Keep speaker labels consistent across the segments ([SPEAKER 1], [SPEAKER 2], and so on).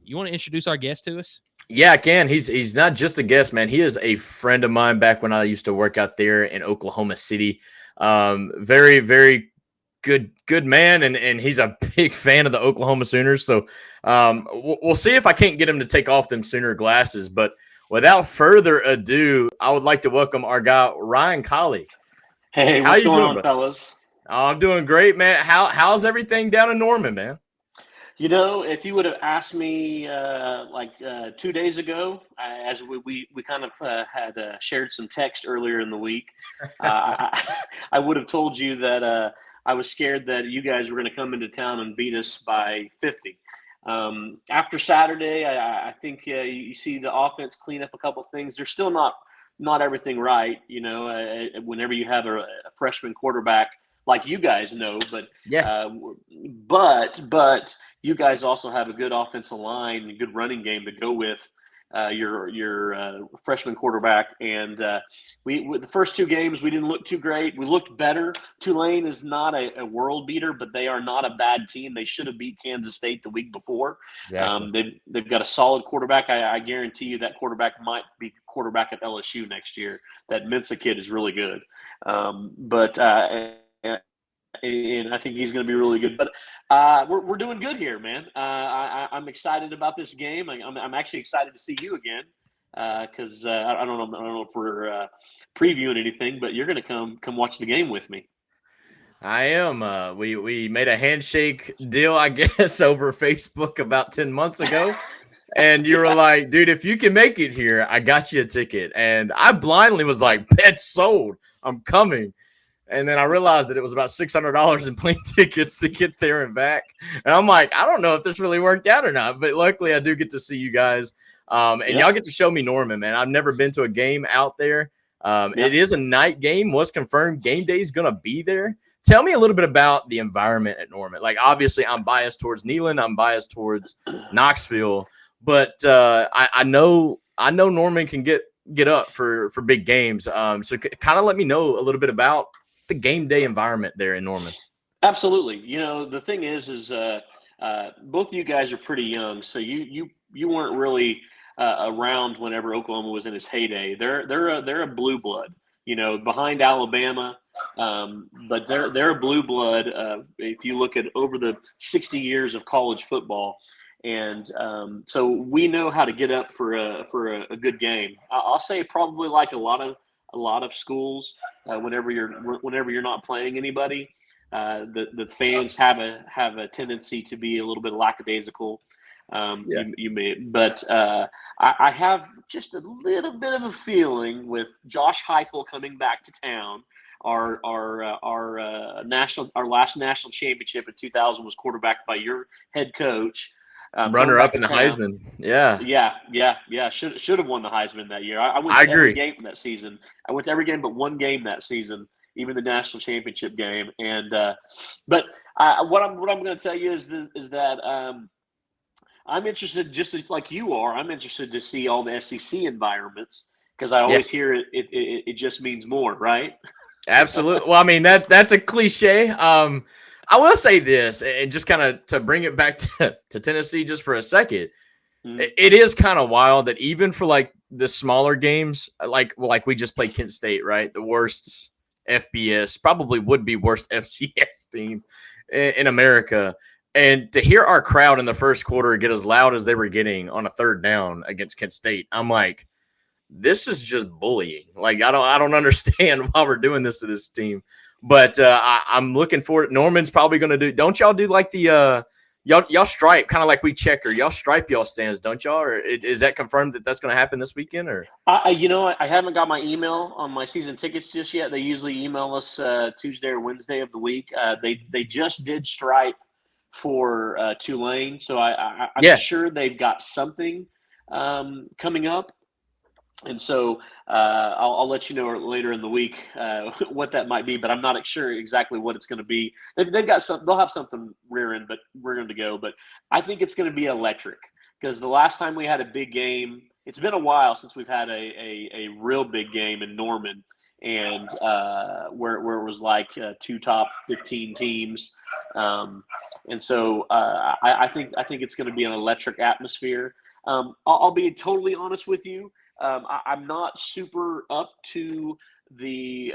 [SPEAKER 1] you want to introduce our guest to us?
[SPEAKER 2] Yeah, I can. He's not just a guest, man. He is a friend of mine back when I used to work out there in Oklahoma City. Very, very good man, and he's a big fan of the Oklahoma Sooners. So we'll see if I can't get him to take off them Sooner glasses. But without further ado, I would like to welcome our guy Ryan Colley.
[SPEAKER 3] Hey,
[SPEAKER 2] How
[SPEAKER 3] what's
[SPEAKER 2] you
[SPEAKER 3] going
[SPEAKER 2] doing,
[SPEAKER 3] on,
[SPEAKER 2] bro?
[SPEAKER 3] fellas?
[SPEAKER 2] Oh, I'm doing great, man. How's everything down in Norman, man?
[SPEAKER 3] You know, if you would have asked me 2 days ago, as we kind of had shared some text earlier in the week, I would have told you that I was scared that you guys were going to come into town and beat us by 50. After Saturday, I think you see the offense clean up a couple things. They're still not everything right, you know. Whenever you have a freshman quarterback like you guys know, but
[SPEAKER 2] Yeah.
[SPEAKER 3] but you guys also have a good offensive line and good running game to go with your freshman quarterback. And we the first two games we didn't look too great. We looked better. Tulane is not a world beater, but they are not a bad team. They should have beat Kansas State the week before.
[SPEAKER 2] Exactly.
[SPEAKER 3] They've got a solid quarterback. I guarantee you that quarterback might be quarterback at LSU next year. That Mensa kid is really good. And I think he's going to be really good. But we're doing good here, man. I'm excited about this game. I'm actually excited to see you again because I don't know if we're previewing anything, but you're going to come watch the game with me.
[SPEAKER 2] I am. We made a handshake deal, I guess, over Facebook about 10 months ago. And you were like, dude, if you can make it here, I got you a ticket. And I blindly was like, bet sold. I'm coming. And then I realized that it was about $600 in plane tickets to get there and back. And I'm like, I don't know if this really worked out or not. But luckily, I do get to see you guys. Y'all get to show me Norman, man. I've never been to a game out there. It is a night game. Was confirmed. Game day is going to be there. Tell me a little bit about the environment at Norman. Like, obviously, I'm biased towards Neyland. I'm biased towards Knoxville. But I know Norman can get up for big games. So kind of let me know a little bit about the game day environment there in Norman.
[SPEAKER 3] Absolutely. You know, the thing is both of you guys are pretty young, so you weren't really around whenever Oklahoma was in its heyday. They're a blue blood, you know, behind Alabama, but they're a blue blood. If you look at over the 60 years of college football, and so we know how to get up for a good game. I'll say probably like a lot of schools, whenever you're not playing anybody, the fans have a tendency to be a little bit lackadaisical. You may, but I have just a little bit of a feeling with Josh Heupel coming back to town. Our last national championship in 2000 was quarterbacked by your head coach.
[SPEAKER 2] Runner up in the Heisman.
[SPEAKER 3] Yeah. Should have won the Heisman that year. I went to every game that season. I went to every game but one game that season, even the national championship game. And but what I'm going to tell you is that I'm interested, just like you are. I'm interested to see all the SEC environments because I always hear it just means more, right?
[SPEAKER 2] Absolutely. Well, I mean that's a cliche. I will say this, and just kind of to bring it back to Tennessee just for a second, it is kind of wild that even for like the smaller games, like we just played Kent State, right? The worst FBS, probably would be worst FCS team in America. And to hear our crowd in the first quarter get as loud as they were getting on a third down against Kent State, I'm like, this is just bullying. Like, I don't understand why we're doing this to this team. But I'm looking forward. Norman's probably going to do. Don't y'all do like the y'all stripe, kind of like we checker? Y'all stripe y'all stands, don't y'all? Or is that confirmed that that's going to happen this weekend? Or
[SPEAKER 3] I haven't got my email on my season tickets just yet. They usually email us Tuesday or Wednesday of the week. They just did stripe for Tulane, so I'm sure they've got something coming up. And so I'll let you know later in the week what that might be, but I'm not sure exactly what it's going to be. They've got some. They'll have something rearing to go. But I think it's going to be electric because the last time we had a big game, it's been a while since we've had a real big game in Norman, and where it was like two top 15 teams, And so I think it's going to be an electric atmosphere. I'll be totally honest with you. I'm not super up to the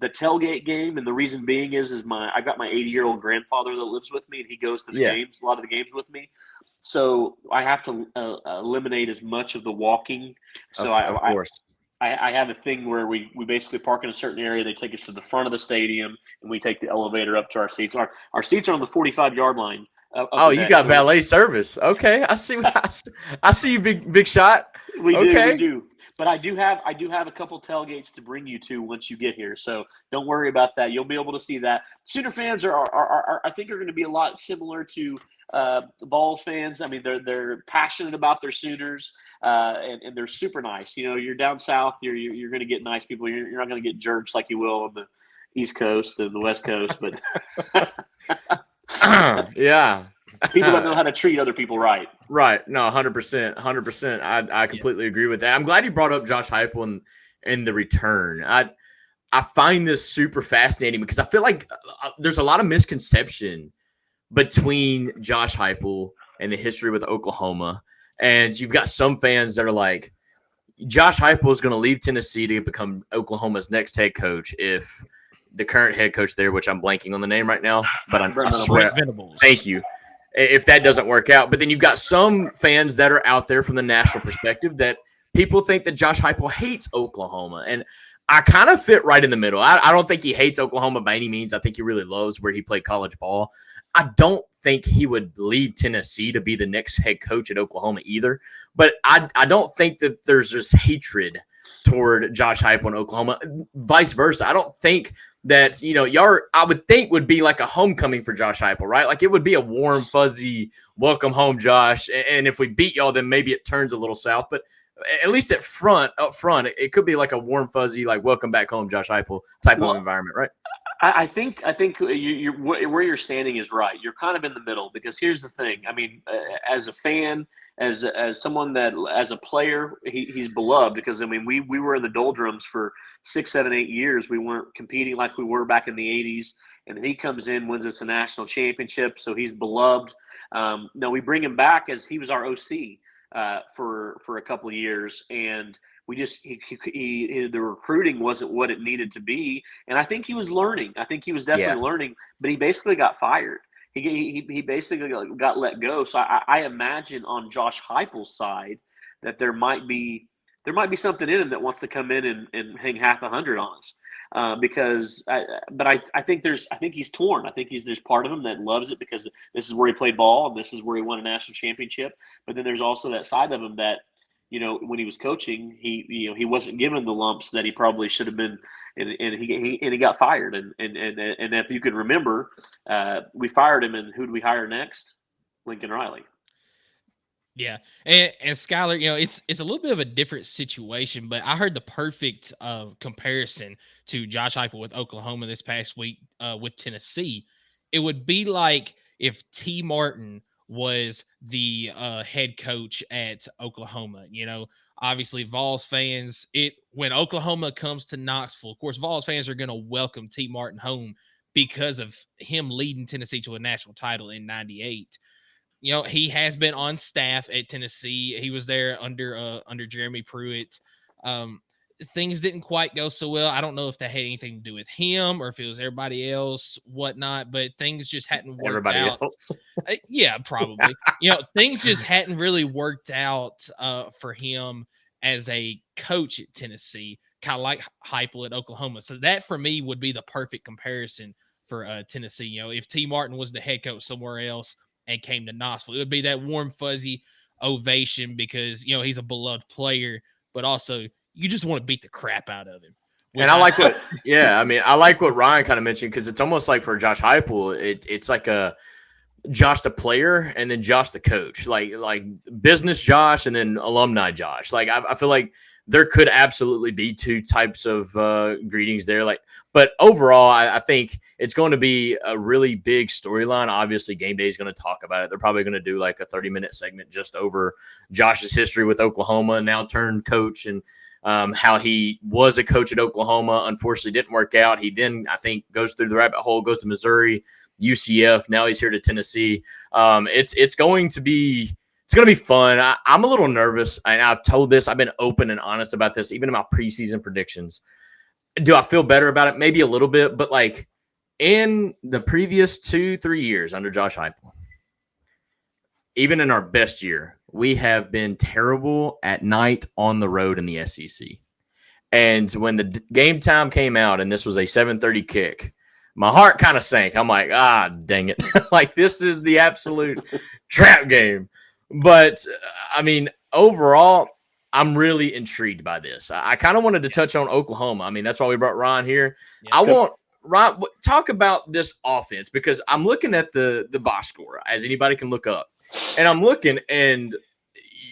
[SPEAKER 3] tailgate game, and the reason being is I got my 80-year-old grandfather that lives with me, and he goes to the games, a lot of the games with me. So I have to eliminate as much of the walking. So
[SPEAKER 2] of course.
[SPEAKER 3] I have a thing where we basically park in a certain area. They take us to the front of the stadium, and we take the elevator up to our seats. Our seats are on the 45-yard line.
[SPEAKER 2] You got valet service. Okay, I see. I see you, big shot.
[SPEAKER 3] We do. But I do have a couple tailgates to bring you to once you get here. So don't worry about that. You'll be able to see that. Sooner fans are I think are going to be a lot similar to Vols fans. I mean, they're passionate about their Sooners, and they're super nice. You know, you're down south. You're going to get nice people. You're not going to get jerks like you will on the East Coast and the West Coast. But
[SPEAKER 2] yeah.
[SPEAKER 3] People don't know how to treat other people right.
[SPEAKER 2] Right. No, 100%. 100%. I completely agree with that. I'm glad you brought up Josh Heupel and the return. I find this super fascinating because I feel like there's a lot of misconception between Josh Heupel and the history with Oklahoma. And you've got some fans that are like, Josh Heupel is going to leave Tennessee to become Oklahoma's next head coach if the current head coach there, which I'm blanking on the name right now, but I swear. Thank you. If that doesn't work out. But then you've got some fans that are out there from the national perspective that people think that Josh Heupel hates Oklahoma. And I kind of fit right in the middle. I don't think he hates Oklahoma by any means. I think he really loves where he played college ball. I don't think he would leave Tennessee to be the next head coach at Oklahoma either. But I don't think that there's this hatred toward Josh Heupel in Oklahoma. Vice versa. I don't think that, I would think would be like a homecoming for Josh Heupel, right? Like it would be a warm, fuzzy welcome home, Josh. And if we beat y'all, then maybe it turns a little south. But at least up front, it could be like a warm, fuzzy, like welcome back home, Josh Heupel type of environment, right?
[SPEAKER 3] I think you're where you're standing is right. You're kind of in the middle because here's the thing. I mean, as a fan, as someone that as a player, he's beloved because I mean we were in the doldrums for 6, 7, 8 years. We weren't competing like we were back in the 80s, and then he comes in, wins us a national championship, so he's beloved. Now we bring him back as he was our OC for a couple of years, and we just the recruiting wasn't what it needed to be, and I think he was learning. I think he was definitely learning, but he basically got fired. He basically got let go. So I imagine on Josh Heupel's side that there might be something in him that wants to come in and hang half 100 on us. I think he's torn. I think there's part of him that loves it because this is where he played ball and this is where he won a national championship. But then there's also that side of him that, when he was coaching, he wasn't given the lumps that he probably should have been, and he got fired. And if you can remember, we fired him, and who did we hire next? Lincoln Riley.
[SPEAKER 1] Yeah, and Skylar, it's a little bit of a different situation, but I heard the perfect comparison to Josh Heupel with Oklahoma this past week with Tennessee. It would be like if T. Martin was the head coach at Oklahoma. Obviously Vols fans, when Oklahoma comes to Knoxville, of course, Vols fans are going to welcome T. Martin home because of him leading Tennessee to a national title in '98. He has been on staff at Tennessee. He was there under Jeremy Pruitt. Things didn't quite go so well. I don't know if that had anything to do with him or if it was everybody else, whatnot, but things just hadn't worked out.
[SPEAKER 2] Else.
[SPEAKER 1] Yeah, probably. Things just hadn't really worked out for him as a coach at Tennessee, kind of like Heupel at Oklahoma. So that for me would be the perfect comparison for Tennessee. If T. Martin was the head coach somewhere else and came to Knoxville, it would be that warm, fuzzy ovation because, he's a beloved player, but also you just want to beat the crap out of him.
[SPEAKER 2] And I like what Ryan kind of mentioned because it's almost like for Josh Heupel, it's like a Josh the player and then Josh the coach, like business Josh and then alumni Josh. Like I feel like there could absolutely be two types of greetings there. But overall, I think it's going to be a really big storyline. Obviously, Game Day is going to talk about it. They're probably going to do like a 30-minute segment just over Josh's history with Oklahoma, now turned coach, and how he was a coach at Oklahoma. Unfortunately, didn't work out. He then, I think, goes through the rabbit hole, goes to Missouri, UCF. Now he's here to Tennessee. It's going to be fun. I'm a little nervous, and I've told this. I've been open and honest about this, even in my preseason predictions. Do I feel better about it? Maybe a little bit, but like in the previous 2-3 years under Josh Heupel, even in our best year, we have been terrible at night on the road in the SEC. And when the game time came out and this was a 7:30 kick, my heart kind of sank. I'm like, dang it. Like, this is the absolute trap game. But, I mean, overall, I'm really intrigued by this. I kind of wanted to touch on Oklahoma. I mean, that's why we brought Ron here. Yeah, I want Ron talk about this offense because I'm looking at the box score, as anybody can look up. And I'm looking, and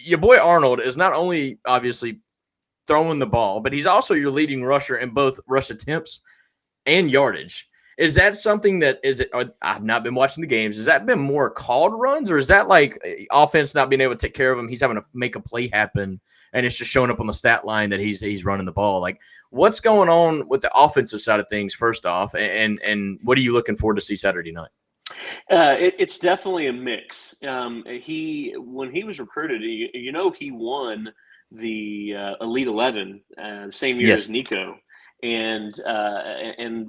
[SPEAKER 2] your boy Arnold is not only obviously throwing the ball, but he's also your leading rusher in both rush attempts and yardage. Is that something that I've not been watching the games. Has that been more called runs, or is that like offense not being able to take care of him? He's having to make a play happen, and it's just showing up on the stat line that he's running the ball. Like, what's going on with the offensive side of things, first off, and what are you looking forward to see Saturday night?
[SPEAKER 3] It's definitely a mix. When he was recruited, he won the Elite 11 same year as Nico, and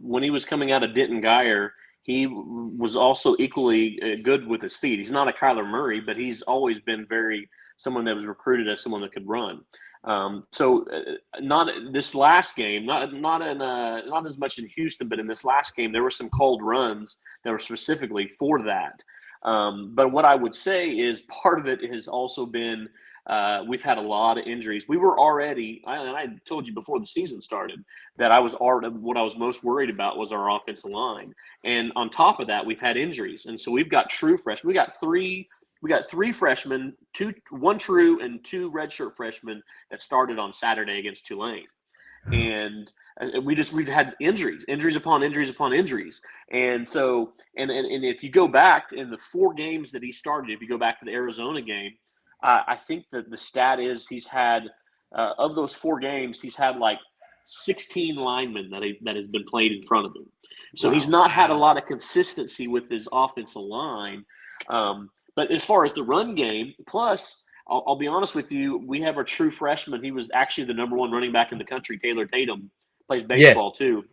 [SPEAKER 3] when he was coming out of Denton Guyer, he was also equally good with his feet. He's not a Kyler Murray, but he's always been someone that was recruited as someone that could run. Not this last game, not as much in Houston, but in this last game, there were some cold runs that were specifically for that. But what I would say is part of it has also been we've had a lot of injuries. We were already, and I told you before the season started that what I was most worried about was our offensive line. And on top of that, we've had injuries, and so we've got true freshmen. We got three freshmen, one true and two redshirt freshmen that started on Saturday against Tulane. And we've had injuries upon injuries upon injuries. And so, and if you go back in the 4 games that he started, if you go back to the Arizona game, I think that the stat is he's had, of those 4 games, he's had like 16 linemen that has been played in front of him. So He's not had a lot of consistency with his offensive line. But as far as the run game, plus, I'll be honest with you, we have our true freshman. He was actually the number 1 running back in the country. Taylor Tatum plays baseball too.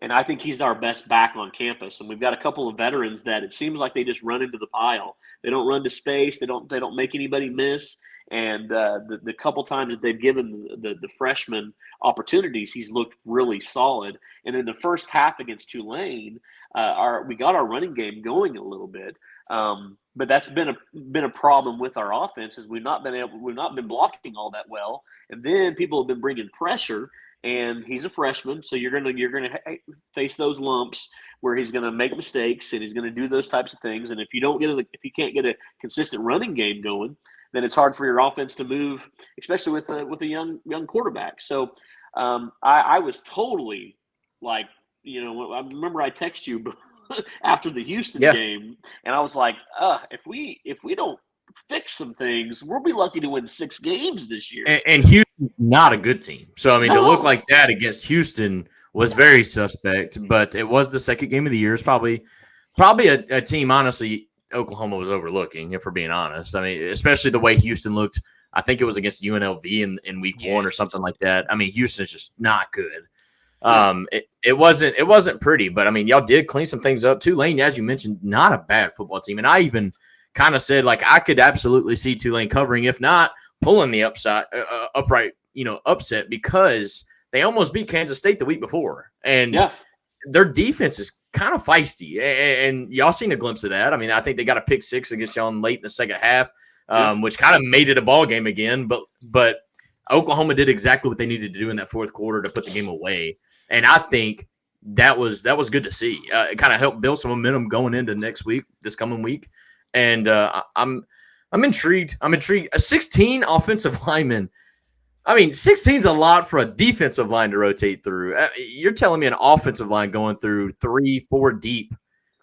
[SPEAKER 3] And I think he's our best back on campus. And we've got a couple of veterans that it seems like they just run into the pile. They don't run to space. They don't make anybody miss. And the couple times that they've given the freshman opportunities, he's looked really solid. And in the first half against Tulane, we got our running game going a little bit. But that's been a problem with our offense is we've not been blocking all that well, and then people have been bringing pressure. And he's a freshman, so you're gonna face those lumps where he's gonna make mistakes and he's gonna do those types of things. And if you can't get a consistent running game going, then it's hard for your offense to move, especially with a young quarterback. So I was totally like, I remember I texted you after the Houston game, and I was like, if we don't fix some things, we'll be lucky to win 6 games this year.
[SPEAKER 2] And Houston's not a good team. So, I mean, to look like that against Houston was very suspect, but it was the second game of the year. It's probably a team, honestly, Oklahoma was overlooking, if we're being honest. I mean, especially the way Houston looked. I think it was against UNLV in week 1 or something like that. I mean, Houston is just not good. It wasn't pretty, but I mean, y'all did clean some things up. Tulane, as you mentioned, not a bad football team. And I even kind of said, like, I could absolutely see Tulane covering, if not pulling the upset, because they almost beat Kansas State the week before. And their defense is kind of feisty. And y'all seen a glimpse of that. I mean, I think they got a pick 6 against y'all late in the second half, which kind of made it a ball game again. But Oklahoma did exactly what they needed to do in that fourth quarter to put the game away. And I think that was good to see. It kind of helped build some momentum going into this coming week. And I'm intrigued. I'm intrigued. A 16 offensive lineman. I mean, 16 is a lot for a defensive line to rotate through. You're telling me an offensive line going through 3-4 deep.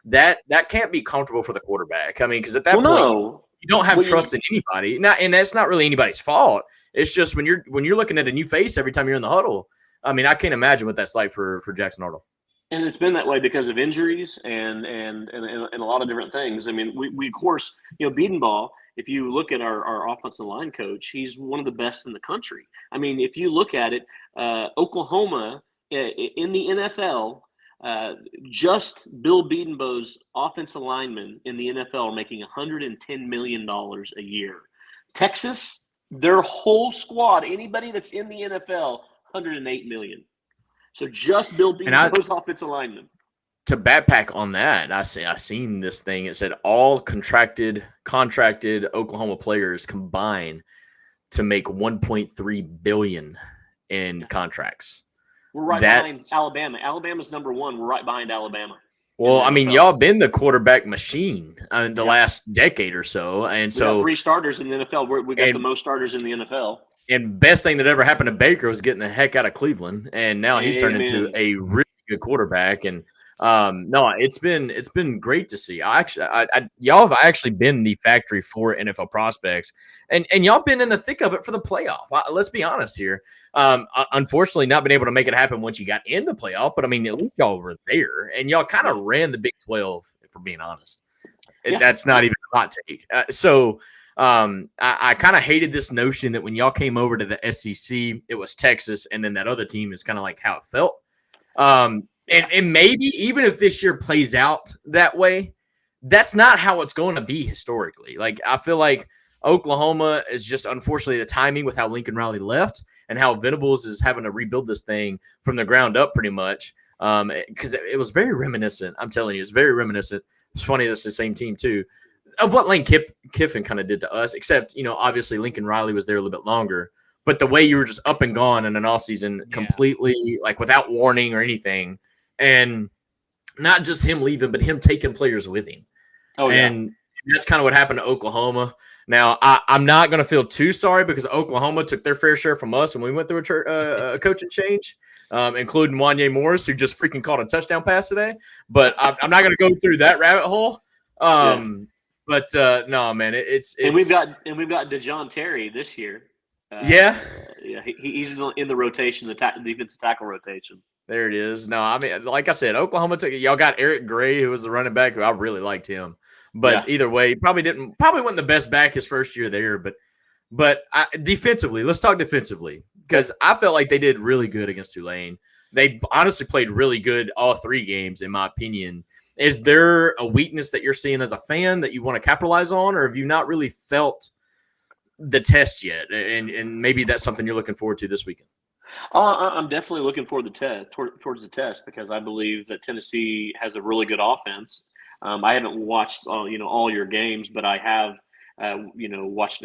[SPEAKER 2] That can't be comfortable for the quarterback. I mean, because at that point, you don't have trust in anybody. Now, and that's not really anybody's fault. It's just when you're looking at a new face every time you're in the huddle. I mean, I can't imagine what that's like for Jackson Arnold.
[SPEAKER 3] And it's been that way because of injuries and a lot of different things. I mean, we of course, Biedenball, if you look at our offensive line coach, he's one of the best in the country. I mean, if you look at it, Oklahoma in the NFL, just Bill Biedenbaugh's offensive linemen in the NFL are making $110 million a year. Texas, their whole squad, anybody that's in the NFL, $108 million. So just Bill Biedenbaugh's offensive linemen.
[SPEAKER 2] To backpack on that, I seen this thing. It said all contracted Oklahoma players combine to make $1.3 billion in contracts.
[SPEAKER 3] We're right behind Alabama. Alabama's number one. We're right behind Alabama.
[SPEAKER 2] Well, I mean, y'all been the quarterback machine in the last decade or so, and
[SPEAKER 3] we got 3 starters in the NFL. We got the most starters in the NFL.
[SPEAKER 2] And best thing that ever happened to Baker was getting the heck out of Cleveland, and now he's turned into a really good quarterback. And no, it's been great to see. Y'all have actually been the factory for NFL prospects, and y'all been in the thick of it for the playoff. Let's be honest here. Unfortunately, not been able to make it happen once you got in the playoff, but I mean, at least y'all were there, and y'all kind of ran the Big 12. For being honest, that's not even a hot take. I kind of hated this notion that when y'all came over to the SEC, it was Texas, and then that other team is kind of like how it felt. And maybe even if this year plays out that way, that's not how it's going to be historically. Like, I feel like Oklahoma is just, unfortunately, the timing with how Lincoln Riley left and how Venables is having to rebuild this thing from the ground up pretty much. Because it was very reminiscent. I'm telling you, it's very reminiscent. It's funny that's the same team too, of what Lane Kiffin kind of did to us, except, obviously Lincoln Riley was there a little bit longer. But the way you were just up and gone in an offseason completely, like without warning or anything, and not just him leaving, but him taking players with him. And that's kind of what happened to Oklahoma. Now, I'm not going to feel too sorry because Oklahoma took their fair share from us when we went through a coaching change, including Wanye Morris, who just freaking caught a touchdown pass today. But I'm not going to go through that rabbit hole. But no, man, it's
[SPEAKER 3] and we've got DeJohn Terry this year. He's in the rotation, the defensive tackle rotation.
[SPEAKER 2] There it is. No, I mean, like I said, Oklahoma y'all got Eric Gray, who was the running back, who I really liked him. But either way, probably wasn't the best back his first year there. But defensively, let's talk defensively, because I felt like they did really good against Tulane. They honestly played really good all 3 games, in my opinion. Is there a weakness that you're seeing as a fan that you want to capitalize on, or have you not really felt the test yet? And maybe that's something you're looking forward to this weekend.
[SPEAKER 3] I'm definitely looking forward towards the test, because I believe that Tennessee has a really good offense. I haven't watched all your games, but I have watched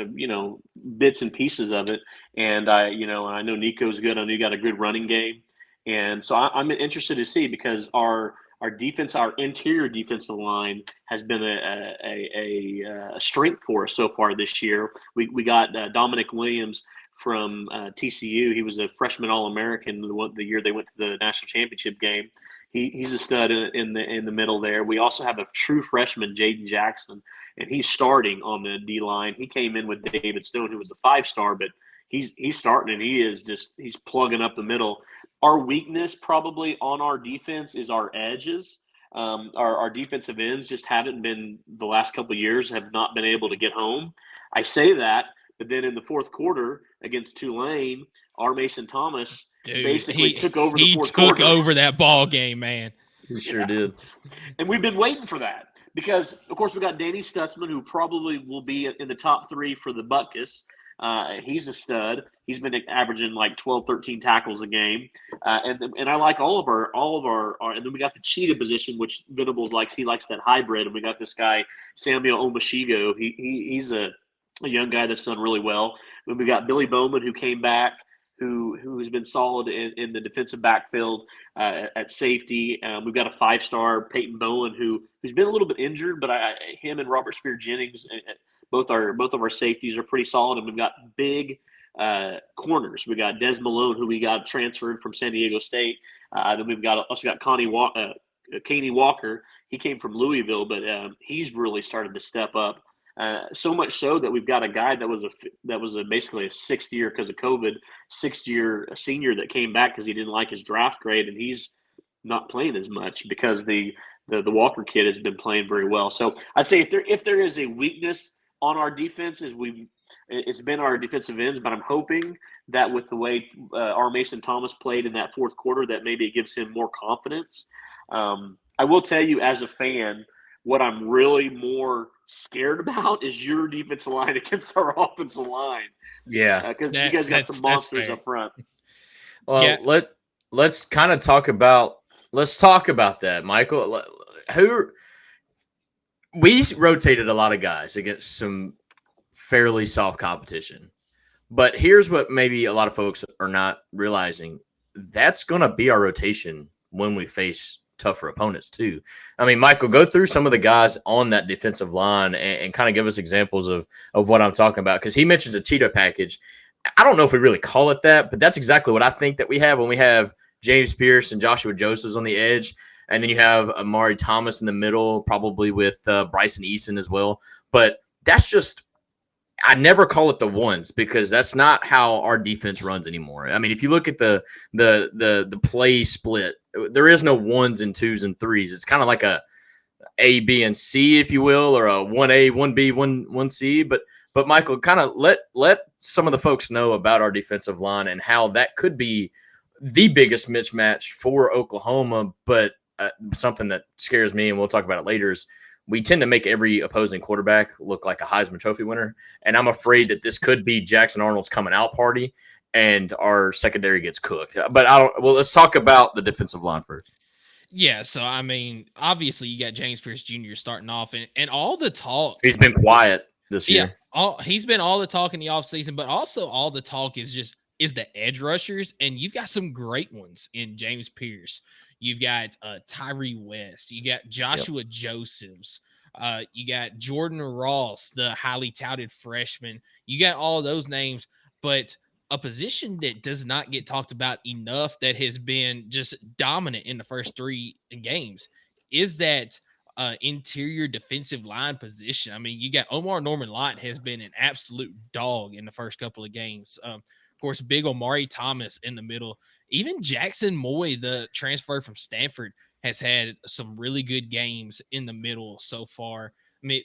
[SPEAKER 3] bits and pieces of it, and I know Nico's good. I know you got a good running game, and so I'm interested to see, because our defense, our interior defensive line has been a strength for us so far this year. We got Dominic Williams from TCU. He was a freshman All-American the year they went to the national championship game. He's a stud in the middle there. We also have a true freshman, Jaden Jackson, and he's starting on the D line. He came in with David Stone, who was a 5-star, but he's starting, and he's plugging up the middle. Our weakness probably on our defense is our edges. Our defensive ends just haven't been, the last couple of years, have not been able to get home. I say that, but then in the fourth quarter against Tulane, our Mason Thomas basically took over the fourth quarter.
[SPEAKER 1] He took over that ball game, man.
[SPEAKER 2] He sure did.
[SPEAKER 3] And we've been waiting for that because, of course, we got Danny Stutzman, who probably will be in the top 3 for the Butkus. He's a stud. He's been averaging like 12, 13 tackles a game. And I like all of our and then we got the cheetah position, which Venables likes. He likes that hybrid. And we got this guy, Samuel Omashigo. He's a young guy that's done really well. Then we got Billy Bowman, who came back, who's been solid in the defensive backfield at safety. We've got a 5-star, Peyton Bowen, who's been a little bit injured, but him and Robert Spear Jennings, both of our safeties are pretty solid. And we've got big corners. We got Des Malone, who we got transferred from San Diego State. Then we've also got Kaney Walker. He came from Louisville, but he's really started to step up. So much so that we've got a guy that was basically a 6th year because of COVID, 6th year senior that came back because he didn't like his draft grade, and he's not playing as much because the Walker kid has been playing very well. So I'd say if there is a weakness on our defenses, it's been our defensive ends, but I'm hoping that with the way our Mason Thomas played in that fourth quarter, that maybe it gives him more confidence. I will tell you as a fan, what I'm really more scared about is your defensive line against our offensive line.
[SPEAKER 2] Yeah,
[SPEAKER 3] because you guys got some monsters up front.
[SPEAKER 2] Well, yeah. Let's kind of talk about that, Michael. We rotated a lot of guys against some fairly soft competition, but here's what maybe a lot of folks are not realizing: that's going to be our rotation when we face tougher opponents too. I mean, Michael, go through some of the guys on that defensive line and kind of give us examples of what I'm talking about, because he mentions a Cheetah package. I don't know if we really call it that, but that's exactly what I think that we have when we have James Pierce and Joshua Josephs on the edge, and then you have Amari Thomas in the middle, probably with Bryson Eason as well. But that's just, I never call it the ones, because that's not how our defense runs anymore. I mean, if you look at the play split, there is no ones and twos and threes. It's kind of like a B, and C, if you will, or a 1A, 1B, 1C. But Michael, kind of let some of the folks know about our defensive line and how that could be the biggest mismatch for Oklahoma. But something that scares me, and we'll talk about it later, is we tend to make every opposing quarterback look like a Heisman Trophy winner. And I'm afraid that this could be Jackson Arnold's coming out party and our secondary gets cooked. But let's talk about the defensive line first.
[SPEAKER 1] Yeah, so I mean, obviously you got James Pierce Jr. starting off, and all the talk.
[SPEAKER 2] He's been quiet this year.
[SPEAKER 1] He's been all the talk in the offseason, but also all the talk is the edge rushers, and you've got some great ones in James Pierce. You've got Tyree West. You got Joshua Josephs. You got Jordan Ross, the highly touted freshman. You got all those names, but a position that does not get talked about enough, that has been just dominant in the first 3 games, is that interior defensive line position. I mean, you got Omar Norman Lott has been an absolute dog in the first couple of games. Of course, big Omari Thomas in the middle. Even Jackson Moy, the transfer from Stanford, has had some really good games in the middle so far. I mean,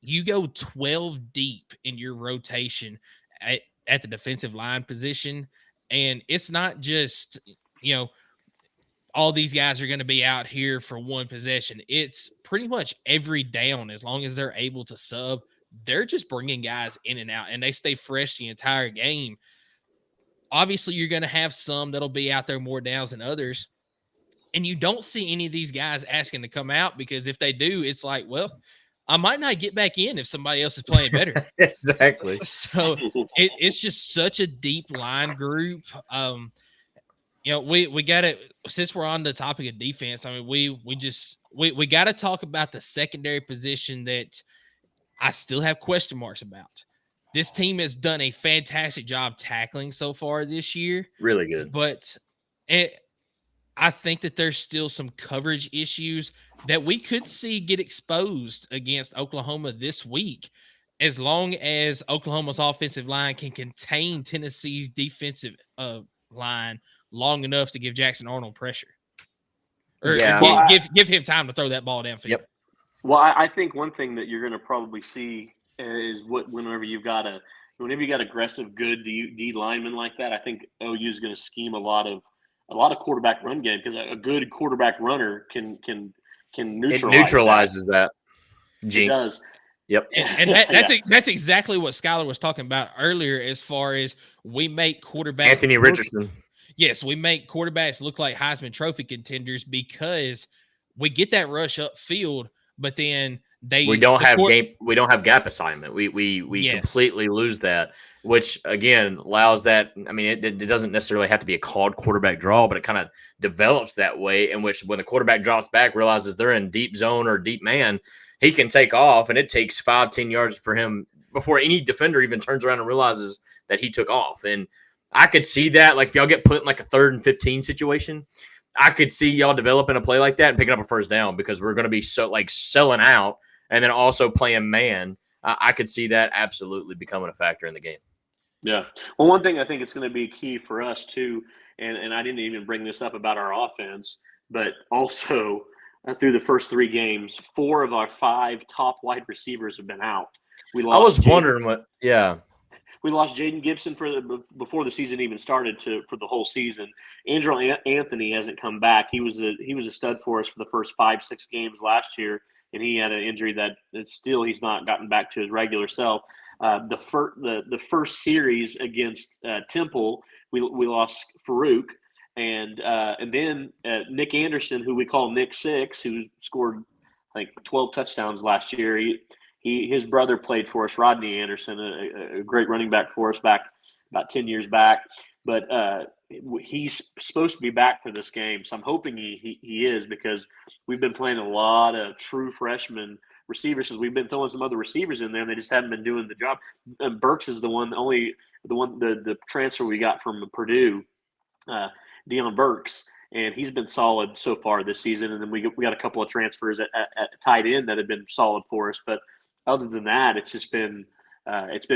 [SPEAKER 1] you go 12 deep in your rotation at the defensive line position, and it's not just, all these guys are going to be out here for one possession. It's pretty much every down. As long as they're able to sub, they're just bringing guys in and out, and they stay fresh the entire game. Obviously, you're going to have some that'll be out there more downs than others, and you don't see any of these guys asking to come out, because if they do, it's like, well, I might not get back in if somebody else is playing better.
[SPEAKER 2] Exactly.
[SPEAKER 1] So it's just such a deep line group. We got to, since we're on the topic of defense, I mean, we got to talk about the secondary position that I still have question marks about. This team has done a fantastic job tackling so far this year.
[SPEAKER 2] Really good.
[SPEAKER 1] But I think that there's still some coverage issues that we could see get exposed against Oklahoma this week, as long as Oklahoma's offensive line can contain Tennessee's defensive line long enough to give Jackson Arnold pressure. Or give him time to throw that ball downfield.
[SPEAKER 2] Yep.
[SPEAKER 3] Well, I think one thing that you're going to probably see is whenever you got aggressive, good D linemen like that, I think OU is going to scheme a lot of quarterback run game, because a good quarterback runner can neutralize.
[SPEAKER 2] It neutralizes that.
[SPEAKER 3] Jinx. It does.
[SPEAKER 2] Yep.
[SPEAKER 1] And that's exactly what Skylar was talking about earlier, as far as we make quarterbacks.
[SPEAKER 2] Anthony Richardson.
[SPEAKER 1] Yes, we make quarterbacks look like Heisman Trophy contenders, because we get that rush upfield, but then we don't have gap assignment.
[SPEAKER 2] We completely lose that, which again allows that. I mean, it doesn't necessarily have to be a called quarterback draw, but it kind of develops that way, in which when the quarterback drops back, realizes they're in deep zone or deep man, he can take off, and it takes 5-10 yards for him before any defender even turns around and realizes that he took off. And I could see that, like, if y'all get put in like a 3rd and 15 situation, I could see y'all developing a play like that and picking up a first down, because we're going to be so like selling out and then also playing man. I could see that absolutely becoming a factor in the game.
[SPEAKER 3] Yeah. Well, one thing I think it's going to be key for us too, and I didn't even bring this up about our offense, but also through the first 3 games, 4 of our 5 top wide receivers have been out.
[SPEAKER 2] I was wondering what. Yeah.
[SPEAKER 3] We lost Jaden Gibson before the season even started for the whole season. Andrew Anthony hasn't come back. He was a stud for us for the first 5-6 games last year, and he had an injury that still he's not gotten back to his regular self. The first series against Temple, we lost Farouk, and then Nick Anderson, who we call Nick Six, who scored like 12 touchdowns last year. His brother played for us, Rodney Anderson, a great running back for us back about 10 years back. But he's supposed to be back for this game, so I'm hoping he is, because we've been playing a lot of true freshman receivers. We've been throwing some other receivers in there, and they just haven't been doing the job. And Burks is the transfer we got from Purdue, Deion Burks, and he's been solid so far this season. And then we got a couple of transfers at tight end that have been solid for us, but other than that, it's just been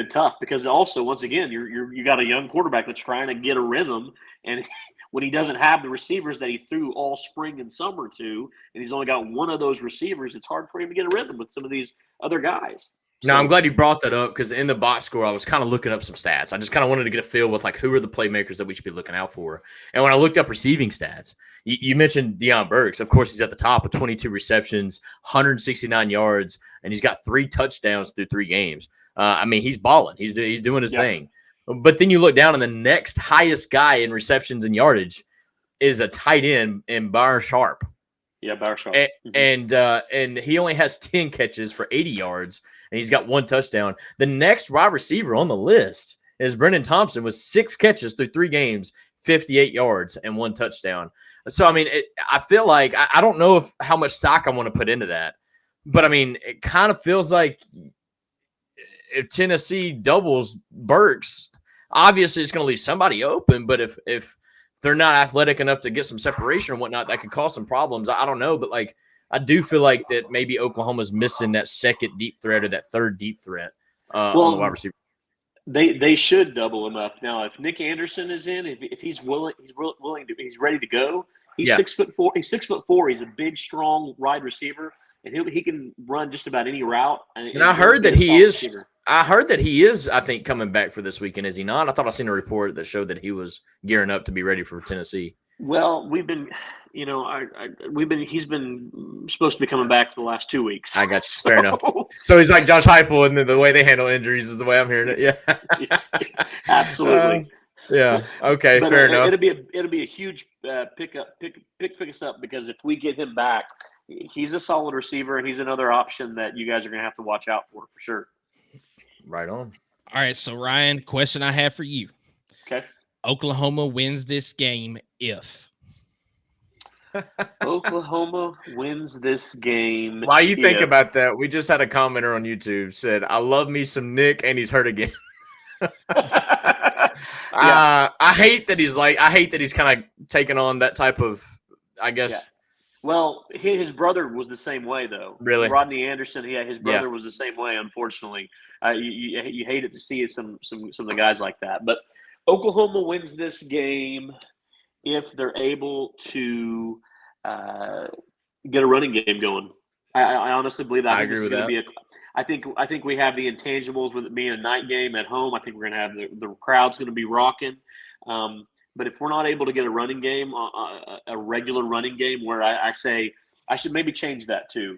[SPEAKER 3] tough, because also, once again, you got a young quarterback that's trying to get a rhythm, and when he doesn't have the receivers that he threw all spring and summer to, and he's only got one of those receivers, it's hard for him to get a rhythm with some of these other guys.
[SPEAKER 2] No, I'm glad you brought that up, because in the box score, I was kind of looking up some stats. I just kind of wanted to get a feel with, like, who are the playmakers that we should be looking out for. And when I looked up receiving stats, you mentioned Deion Burks. Of course, he's at the top with 22 receptions, 169 yards, and he's got 3 touchdowns through 3 games. I mean, he's balling. He's doing his thing. But then you look down, and the next highest guy in receptions and yardage is a tight end in Byron Sharp.
[SPEAKER 3] Yeah, Byron Sharp.
[SPEAKER 2] And he only has 10 catches for 80 yards, and he's got 1 touchdown. The next wide receiver on the list is Brendan Thompson with 6 catches through 3 games, 58 yards, and 1 touchdown. So, I mean, I feel like I don't know how much stock I want to put into that, but, I mean, it kind of feels like if Tennessee doubles Burks, obviously it's going to leave somebody open, but if they're not athletic enough to get some separation and whatnot, that could cause some problems. I don't know, but, like, I do feel like that maybe Oklahoma's missing that second deep threat or that third deep threat on the wide receiver.
[SPEAKER 3] They should double him up. Now, if Nick Anderson is in, if he's willing to, he's ready to go. He's 6'4". He's 6'4". He's a big, strong wide receiver, and he can run just about any route.
[SPEAKER 2] And I heard that he is. Receiver. I heard that he is, I think, coming back for this weekend. Is he not? I thought I seen a report that showed that he was gearing up to be ready for Tennessee.
[SPEAKER 3] Well, we've been, he's been supposed to be coming back for the last 2 weeks.
[SPEAKER 2] I got you. Fair enough. So he's like Josh Heupel, and the way they handle injuries is the way I'm hearing it. Yeah.
[SPEAKER 3] Absolutely.
[SPEAKER 2] Yeah. Okay.
[SPEAKER 3] But,
[SPEAKER 2] fair enough.
[SPEAKER 3] It'll be a huge pick us up, because if we get him back, he's a solid receiver, and he's another option that you guys are going to have to watch out for sure.
[SPEAKER 2] Right on.
[SPEAKER 1] All right. So, Ryan, question I have for you.
[SPEAKER 3] Okay.
[SPEAKER 1] Oklahoma wins this game if
[SPEAKER 3] Oklahoma wins this game.
[SPEAKER 2] While you think about that, we just had a commenter on YouTube said, "I love me some Nick, and he's hurt again." I hate that he's kind of taking on that type of, I guess.
[SPEAKER 3] Yeah. Well, his brother was the same way, though.
[SPEAKER 2] Really?
[SPEAKER 3] Rodney Anderson, his brother was the same way, unfortunately. You hate it to see some of the guys like that. But Oklahoma wins this game if they're able to get a running game going. I honestly believe that.
[SPEAKER 2] I agree with that.
[SPEAKER 3] I think we have the intangibles with it being a night game at home. I think we're going to have the crowd's going to be rocking. But if we're not able to get a running game, a regular running game, where I say I should maybe change that to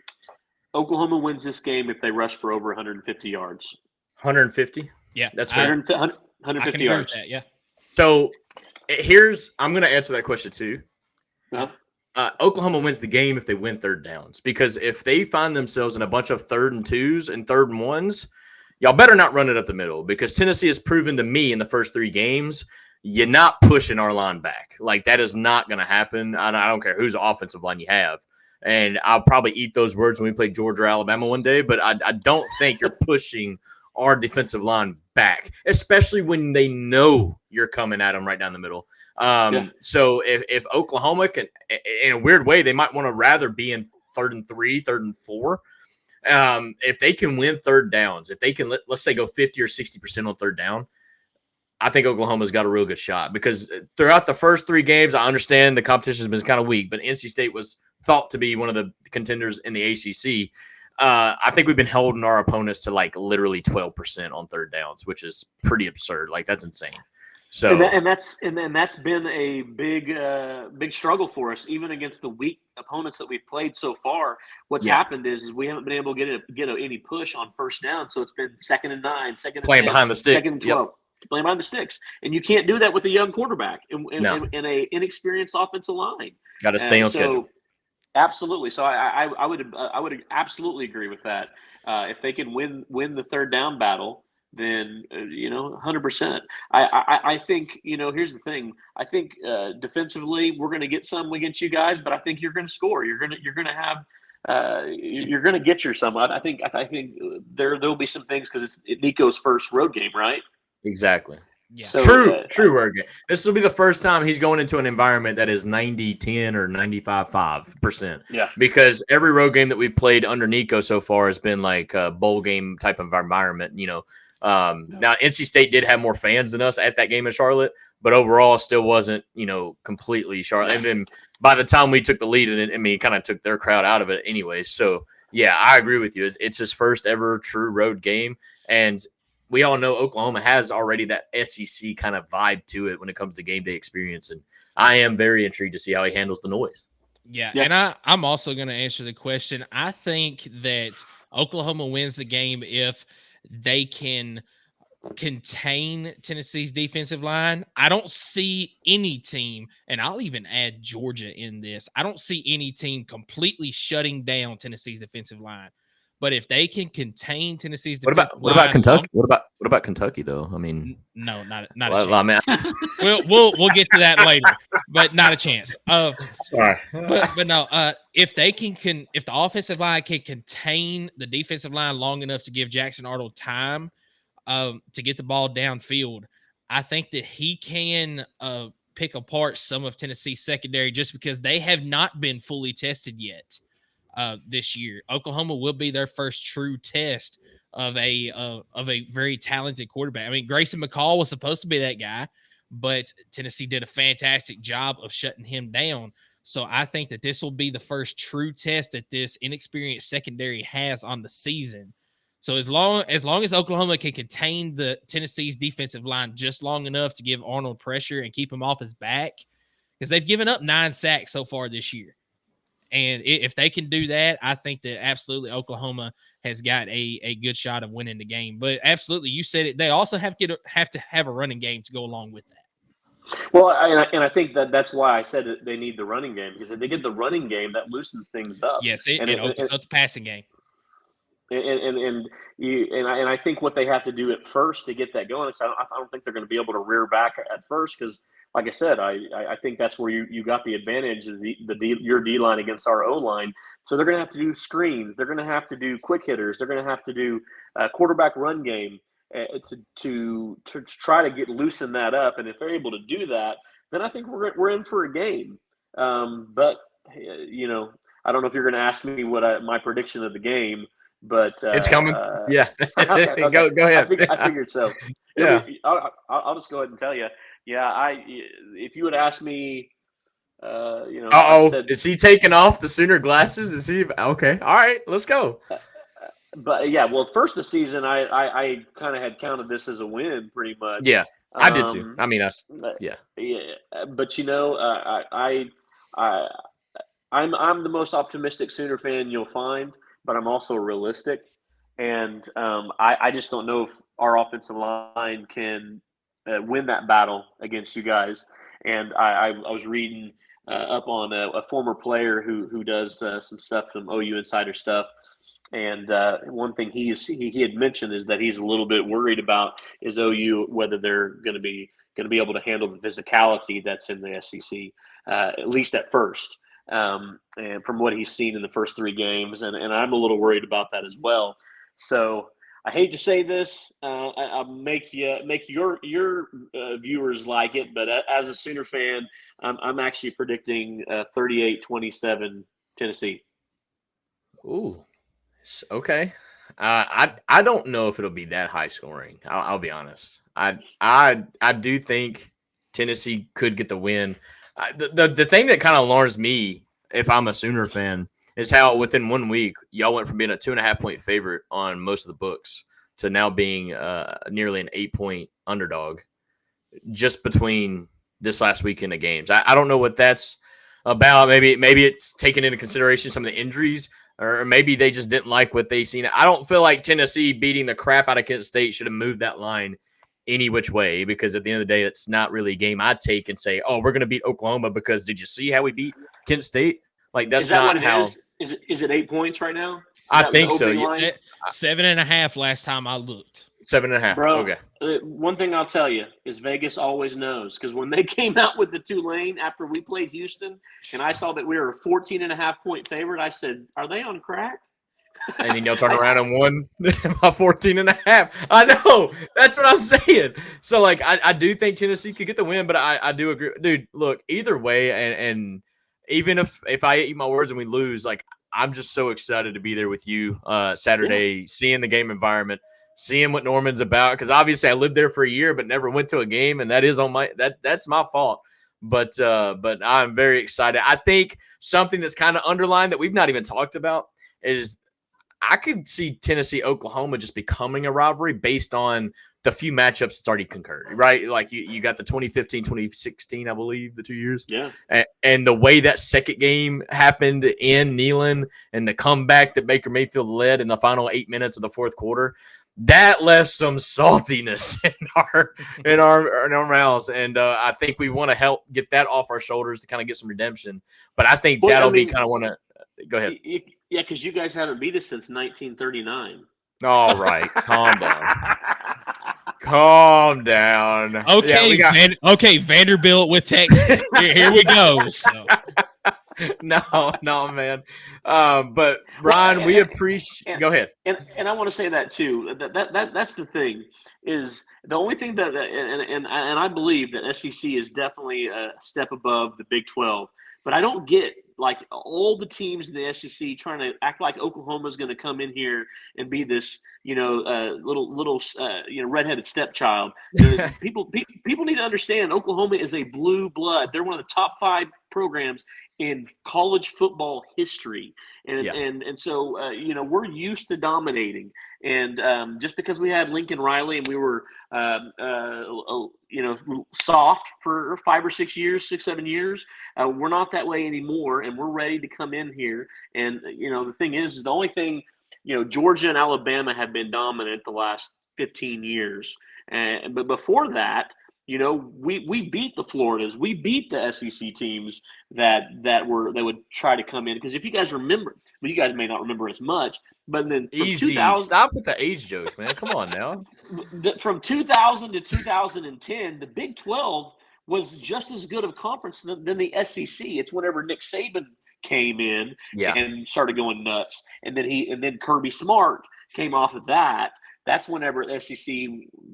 [SPEAKER 3] Oklahoma wins this game if they rush for over 150 yards.
[SPEAKER 2] 150?
[SPEAKER 1] Yeah,
[SPEAKER 2] that's fair.
[SPEAKER 3] 150 yards.
[SPEAKER 1] That, yeah.
[SPEAKER 2] So I'm going to answer that question too. Oklahoma wins the game if they win third downs, because if they find themselves in a bunch of 3rd and 2s and 3rd and 1s, y'all better not run it up the middle, because Tennessee has proven to me in the first 3 games, you're not pushing our line back. Like, that is not going to happen. I don't care whose offensive line you have. And I'll probably eat those words when we play Georgia or Alabama one day, but I don't think you're pushing our defensive line back, especially when they know you're coming at them right down the middle. So if Oklahoma can, in a weird way, they might want to rather be in 3rd and 3, 3rd and 4. If they can win third downs, if they can, let's say, go 50 or 60% on third down, I think Oklahoma's got a real good shot because throughout the first 3 games, I understand the competition has been kind of weak, but NC State was thought to be one of the contenders in the ACC. I think we've been holding our opponents to like literally 12% on third downs, which is pretty absurd. Like that's insane. So
[SPEAKER 3] and that's been a big struggle for us, even against the weak opponents that we've played so far. What's happened is we haven't been able to get any push on first down, so it's been 2nd and 9, 2nd and
[SPEAKER 2] playing
[SPEAKER 3] 10,
[SPEAKER 2] behind the sticks,
[SPEAKER 3] 2nd and 12, playing behind the sticks, and you can't do that with a young quarterback and a inexperienced offensive line.
[SPEAKER 2] Got to stay on schedule.
[SPEAKER 3] Absolutely. So I would absolutely agree with that. If they can win the third down battle, then 100%. I think here's the thing. I think defensively we're going to get some against you guys, but I think you're going to score. You're going to have you're going to get your some. I think there'll be some things because it's Nico's first road game, right?
[SPEAKER 2] Exactly.
[SPEAKER 1] Yeah.
[SPEAKER 2] So, true road game. This will be the first time he's going into an environment that is 90-10 or 95-5%.
[SPEAKER 3] Yeah.
[SPEAKER 2] Because every road game that we've played under Nico so far has been like a bowl game type of environment. Now NC State did have more fans than us at that game in Charlotte, but overall still wasn't completely Charlotte. And then by the time we took the lead, it kind of took their crowd out of it anyway. So yeah, I agree with you. It's his first ever true road game, and we all know Oklahoma has already that SEC kind of vibe to it when it comes to game day experience. And I am very intrigued to see how he handles the noise.
[SPEAKER 1] Yeah. And I'm also going to answer the question. I think that Oklahoma wins the game if they can contain Tennessee's defensive line. I don't see any team, and I'll even add Georgia in this. I don't see any team completely shutting down Tennessee's defensive line. But if they can contain Tennessee's defensive line,
[SPEAKER 2] what about Kentucky? What about Kentucky though? I mean,
[SPEAKER 1] no, not a chance. We'll get to that later, but not a chance.
[SPEAKER 2] Sorry,
[SPEAKER 1] but no. If the offensive line can contain the defensive line long enough to give Jackson Arnold time to get the ball downfield, I think that he can pick apart some of Tennessee's secondary just because they have not been fully tested yet. This year, Oklahoma will be their first true test of a very talented quarterback. I mean, Grayson McCall was supposed to be that guy, but Tennessee did a fantastic job of shutting him down. So I think that this will be the first true test that this inexperienced secondary has on the season. So as long as Oklahoma can contain the Tennessee's defensive line just long enough to give Arnold pressure and keep him off his back, because they've given up 9 sacks so far this year. And if they can do that, I think that absolutely Oklahoma has got a good shot of winning the game. But absolutely, you said it. They also have to have a running game to go along with that.
[SPEAKER 3] Well, and I think that's why I said that they need the running game, because if they get the running game, that loosens things up.
[SPEAKER 1] Yes, it opens up the passing game.
[SPEAKER 3] And I think what they have to do at first to get that going, because I don't think they're going to be able to rear back at first, because like I said, I think that's where you got the advantage of your D line against our O line. So they're going to have to do screens. They're going to have to do quick hitters. They're going to have to do a quarterback run game to try to loosen that up. And if they're able to do that, then I think we're in for a game. But I don't know if you're going to ask me what my prediction of the game, but
[SPEAKER 2] it's coming. Yeah,
[SPEAKER 3] okay.
[SPEAKER 2] Go ahead.
[SPEAKER 3] I figured so.
[SPEAKER 2] Yeah,
[SPEAKER 3] I'll just go ahead and tell you. Yeah, if you would ask me,
[SPEAKER 2] is he taking off the Sooner glasses? Is he okay? All right, let's go.
[SPEAKER 3] But yeah, well, first of the season, I kind of had counted this as a win, pretty much.
[SPEAKER 2] Yeah, I did too. I mean,
[SPEAKER 3] yeah. But I'm the most optimistic Sooner fan you'll find, but I'm also realistic, and I just don't know if our offensive line can win that battle against you guys. And I was reading up on a former player who does some stuff, some OU insider stuff, and one thing he had mentioned is that he's a little bit worried about is OU, whether they're going to be able to handle the physicality that's in the SEC, at least at first. And from what he's seen in the first 3 games, and I'm a little worried about that as well. So I hate to say this, I'll make your viewers like it, but as a Sooner fan, I'm actually predicting 38-27 Tennessee.
[SPEAKER 2] Ooh, okay. I don't know if it'll be that high scoring. I'll be honest. I do think Tennessee could get the win. The thing that kind of alarms me, if I'm a Sooner fan, is how within 1 week y'all went from being a 2.5-point favorite on most of the books to now being nearly an 8-point underdog, just between this last weekend of games. I don't know what that's about. Maybe it's taking into consideration some of the injuries, or maybe they just didn't like what they seen. I don't feel like Tennessee beating the crap out of Kent State should have moved that line any which way, because at the end of the day, it's not really a game I take and say, oh, we're going to beat Oklahoma because did you see how we beat Kent State? Like, that's not how.
[SPEAKER 3] Is it 8 points right now?
[SPEAKER 2] I think so.
[SPEAKER 1] 7.5 last time I looked.
[SPEAKER 3] 7.5. Bro,
[SPEAKER 2] okay.
[SPEAKER 3] One thing I'll tell you is Vegas always knows, because when they came out with the Tulane after we played Houston and I saw that we were a 14.5-point favorite, I said, are they on crack?
[SPEAKER 2] And then you'll turn around and won by 14.5. I know. That's what I'm saying. So, like, I do think Tennessee could get the win, but I do agree. Dude, look, either way, and even if I eat my words and we lose, like, I'm just so excited to be there with you Saturday, seeing the game environment, seeing what Norman's about, because obviously I lived there for a year but never went to a game, and that is on my that's my fault. But I'm very excited. I think something that's kind of underlined that we've not even talked about is I could see Tennessee Oklahoma just becoming a rivalry based on the few matchups that's already concurred, right? Like you got the 2015, 2016, I believe, the 2 years.
[SPEAKER 3] Yeah.
[SPEAKER 2] And the way that second game happened in Neyland and the comeback that Baker Mayfield led in the final 8 minutes of the fourth quarter, that left some saltiness in our mouths. And I think we want to help get that off our shoulders to kind of get some redemption. But I think be kind of want to – go ahead.
[SPEAKER 3] Yeah, because you guys haven't beat us since 1939.
[SPEAKER 2] All right. Calm down. Calm down.
[SPEAKER 1] Okay,
[SPEAKER 2] yeah,
[SPEAKER 1] okay, Vanderbilt with Texas. Here we go. So.
[SPEAKER 2] No, man. But Ryan, we appreciate. Go ahead.
[SPEAKER 3] And I want to say that too. That's the thing. Is the only thing that and I believe that SEC is definitely a step above the Big 12. But I don't get like all the teams in the SEC trying to act like Oklahoma is going to come in here and be this, little redheaded stepchild. People need to understand Oklahoma is a blue blood. They're one of the top 5 programs in college football history. And so, we're used to dominating. And just because we had Lincoln Riley and we were, soft for 5 or 6 years, 6, 7 years, we're not that way anymore. And we're ready to come in here. And, the thing is the only thing, Georgia and Alabama have been dominant the last 15 years. But before that, we beat the Floridas. We beat the SEC teams that would try to come in. Because if you guys remember, well, you guys may not remember as much, but then from
[SPEAKER 2] easy.
[SPEAKER 3] 2000,
[SPEAKER 2] stop with the age jokes, man. Come on now.
[SPEAKER 3] From 2000 to 2010, the Big 12 was just as good of a conference than the SEC. It's whenever Nick Saban came in and started going nuts, and then Kirby Smart came off of that. That's whenever SEC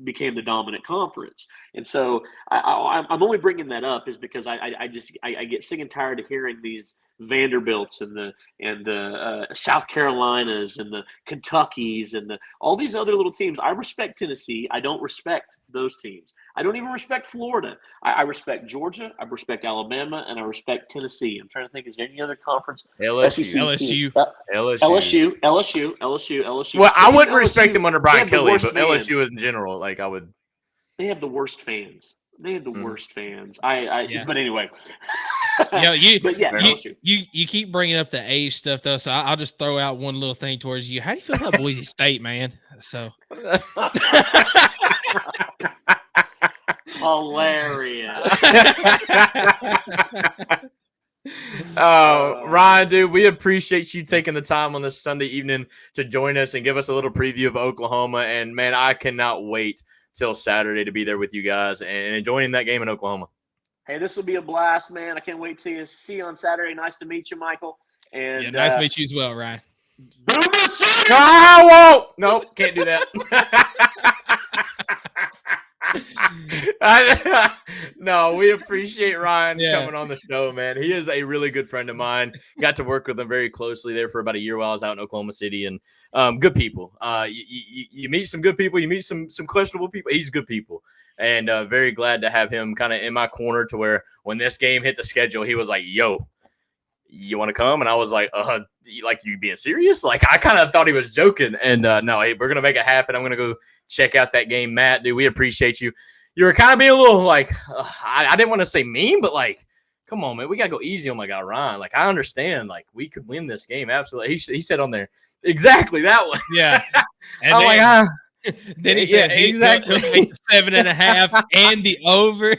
[SPEAKER 3] became the dominant conference. And so I'm only bringing that up is because I get sick and tired of hearing these Vanderbilts and the South Carolinas and the Kentuckys and all these other little teams. I respect Tennessee. I don't respect those teams. I don't even respect Florida. I respect Georgia. I respect Alabama, and I respect Tennessee. I'm trying to think, is there any other conference?
[SPEAKER 1] LSU.
[SPEAKER 2] Well, I wouldn't respect them under Brian Kelly, but LSU in general, like I would.
[SPEAKER 3] They have the worst fans. Worst fans. But anyway.
[SPEAKER 1] You keep bringing up the age stuff though, so I'll just throw out one little thing towards you. How do you feel about Boise State, man? So
[SPEAKER 3] hilarious.
[SPEAKER 2] Ryan, dude, we appreciate you taking the time on this Sunday evening to join us and give us a little preview of Oklahoma. And man, I cannot wait till Saturday to be there with you guys and enjoying that game in Oklahoma.
[SPEAKER 3] Hey, this will be a blast, man. I can't wait to see you on Saturday. Nice to meet you, Michael. And
[SPEAKER 1] nice to meet you as well, Ryan.
[SPEAKER 3] Boomer City!
[SPEAKER 2] Nope, can't do that. No, we appreciate Ryan
[SPEAKER 1] Yeah.
[SPEAKER 2] coming on the show, man. He is a really good friend of mine. Got to work with him very closely there for about a year while I was out in Oklahoma City, and good people. You meet some good people, you meet some questionable people. He's good people, and very glad to have him kind of in my corner to where when this game hit the schedule, he was like, "Yo, you want to come?" And I was like, like, you being serious? Like, I kind of thought he was joking. And no, hey, we're going to make it happen. I'm going to go check out that game. Matt, dude, we appreciate you. You were kind of being a little like, I didn't want to say mean, but like, come on, man, we got to go easy on my guy, Ryan. Like, I understand, like, we could win this game. Absolutely. He said on there, exactly that one.
[SPEAKER 1] Yeah. And
[SPEAKER 2] I'm like,
[SPEAKER 1] then he said,
[SPEAKER 2] exactly.
[SPEAKER 1] he'll take the 7.5 and the over.